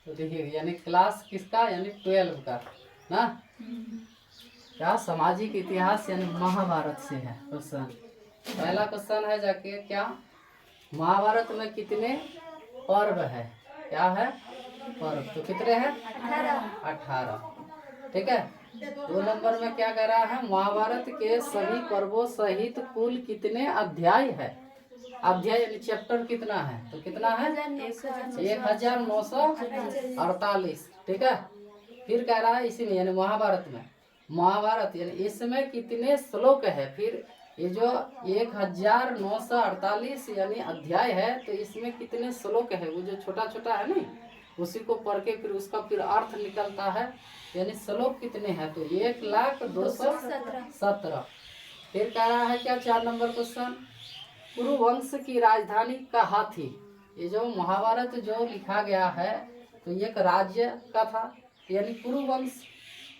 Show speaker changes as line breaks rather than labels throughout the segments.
तो देखिए यानी क्लास किसका, यानी 12 का ना। क्या सामाजिक इतिहास यानी महाभारत से है क्वेश्चन। पहला क्वेश्चन है जाके क्या, महाभारत में कितने पर्व है, क्या है पर्व, तो कितने हैं 18। ठीक है। 2 नंबर में क्या कह रहा है, महाभारत के सभी पर्वों सहित कुल कितने अध्याय है। अध्याय यानी चैप्टर कितना है, तो कितना है 1948। ठीक है। फिर कह रहा है इसी में यानी महाभारत में, महाभारत यानी इसमें कितने श्लोक है। फिर ये जो 1948 यानी अध्याय है, तो इसमें कितने श्लोक है, वो जो छोटा छोटा है ना, उसी को पढ़ के फिर उसका फिर अर्थ निकलता है, यानी श्लोक कितने हैं, तो 1,217। फिर कह रहा है क्या 4 नंबर क्वेश्चन, कुरुवंश की राजधानी कहाँ थी। ये जो महाभारत जो लिखा गया है तो एक राज्य का था यानी कुरुवंश,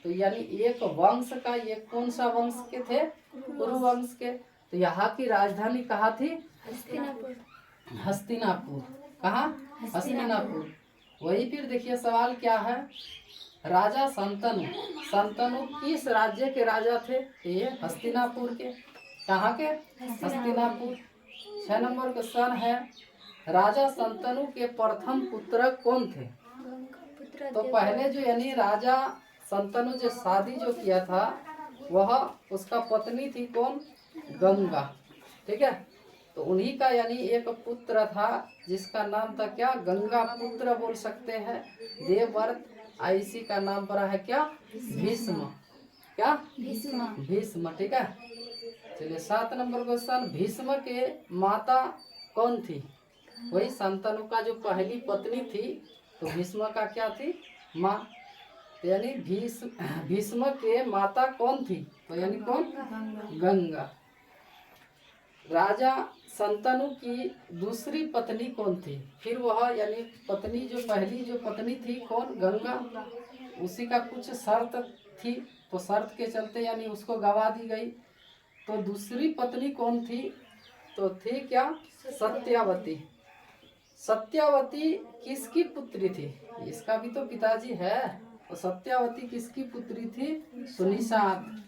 तो यानी एक वंश का, ये कौन सा वंश के थे, कुरुवंश के। तो यहाँ की राजधानी कहाँ थी, हस्तिनापुर। कहाँ, हस्तिनापुर। वही फिर देखिए सवाल क्या है, राजा संतनु, संतनु किस राज्य के राजा थे, ये हस्तिनापुर के। कहाँ के, हस्तिनापुर। 6 नंबर क्वेश्चन है, राजा संतनु के प्रथम पुत्र कौन थे। तो पहले जो यानी राजा संतनु जो शादी जो किया था, वह उसका पत्नी थी कौन, गंगा। ठीक है। तो उन्हीं का यानी एक पुत्र था जिसका नाम था क्या, गंगा पुत्र बोल सकते हैं, देवव्रत। इसी का नाम पड़ा है क्या, भीष्म। क्या, भीष्म। ठीक है। चलिए 7 नंबर क्वेश्चन, भीष्म के माता कौन थी। वही संतनु का जो पहली पत्नी थी, तो भीष्म का क्या थी, माँ। तो यानी भीष्म के माता कौन थी, तो यानी कौन, गंगा। राजा संतनु की दूसरी पत्नी कौन थी, फिर वह यानी पत्नी जो पहली जो पत्नी थी कौन, गंगा। उसी का कुछ शर्त थी, तो शर्त के चलते यानी उसको गवा दी गई। तो दूसरी पत्नी कौन थी, तो थी क्या, सत्यावती। सत्यावती किसकी पुत्री थी, इसका भी तो पिताजी है। तो सत्यावती किसकी पुत्री थी, तो निषाद।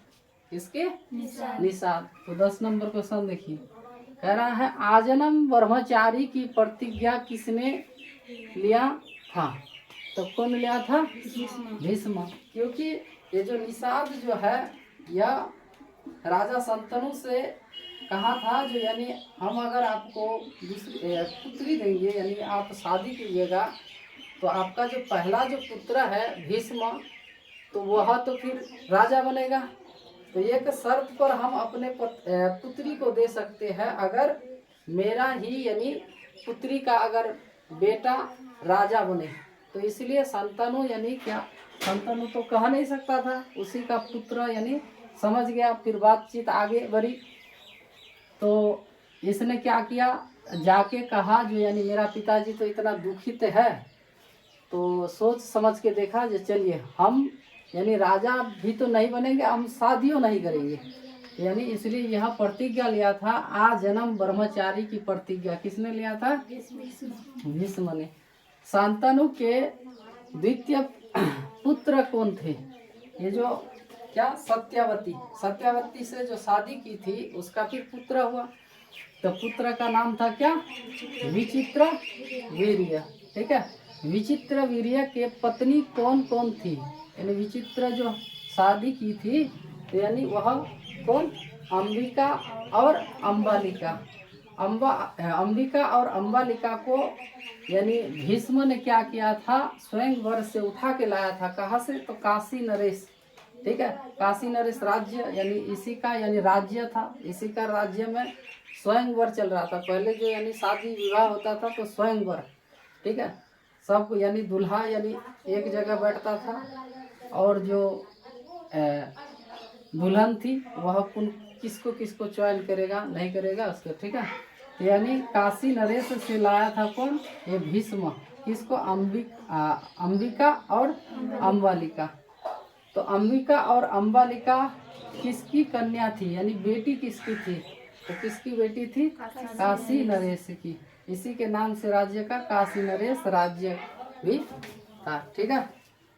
किसके, निषाद। तो 10 नंबर क्वेश्चन देखिए, कह रहा है आजन्म ब्रह्मचारी की प्रतिज्ञा किसने लिया था। तो कौन लिया था, भीष्म। क्योंकि ये जो निषाद जो है, यह राजा संतनु से कहा था जो यानी हम अगर आपको दूसरी पुत्री देंगे, यानी आप शादी कीजिएगा, तो आपका जो पहला जो पुत्र है भीष्म, तो वह तो फिर राजा बनेगा। तो एक शर्त पर हम अपने पुत्री को दे सकते हैं, अगर मेरा ही यानी पुत्री का अगर बेटा राजा बने। तो इसलिए संतनु यानी क्या, संतनु तो कह नहीं सकता था, उसी का पुत्र यानी समझ गया। फिर बातचीत आगे बढ़ी, तो इसने क्या किया, जाके कहा जो यानी मेरा पिताजी तो इतना दुखित है, तो सोच समझ के देखा जो चलिए हम यानी राजा भी तो नहीं बनेंगे, हम शादियों नहीं करेंगे। यानी इसलिए यह प्रतिज्ञा लिया था, आजन्म ब्रह्मचारी की प्रतिज्ञा किसने लिया था, भीष्म ने। शांतनु के द्वितीय पुत्र कौन थे, ये जो क्या, सत्यावती। सत्यावती से जो शादी की थी उसका फिर पुत्र हुआ, तो पुत्र का नाम था क्या, विचित्र वीर्य। ठीक है। विचित्र वीर्य के पत्नी कौन कौन थी, यानी विचित्र जो शादी की थी, तो यानी वह कौन, अंबिका और अम्बालिका। अंबिका और अम्बालिका को यानी भीष्म ने क्या किया था, स्वयंवर से उठा के लाया था। कहाँ से, तो काशी नरेश। ठीक है। काशी नरेश राज्य यानी इसी का यानी राज्य था, इसी का राज्य में स्वयंवर चल रहा था। पहले जो यानी शादी विवाह होता था तो स्वयंवर। ठीक है। सब यानी दूल्हा यानी एक जगह बैठता था, और जो दुल्हन थी वह किसको किसको चॉइस करेगा नहीं करेगा उसको। ठीक है। यानी काशी नरेश से लाया था कौन, ये भीष्म। किसको, अंबिका और अम्बालिका। तो अंबिका और अम्बालिका किसकी कन्या थी, यानी बेटी किसकी थी, तो किसकी बेटी थी, काशी नरेश की। इसी के नाम से राज्य का काशी नरेश राज्य भी था। ठीक है।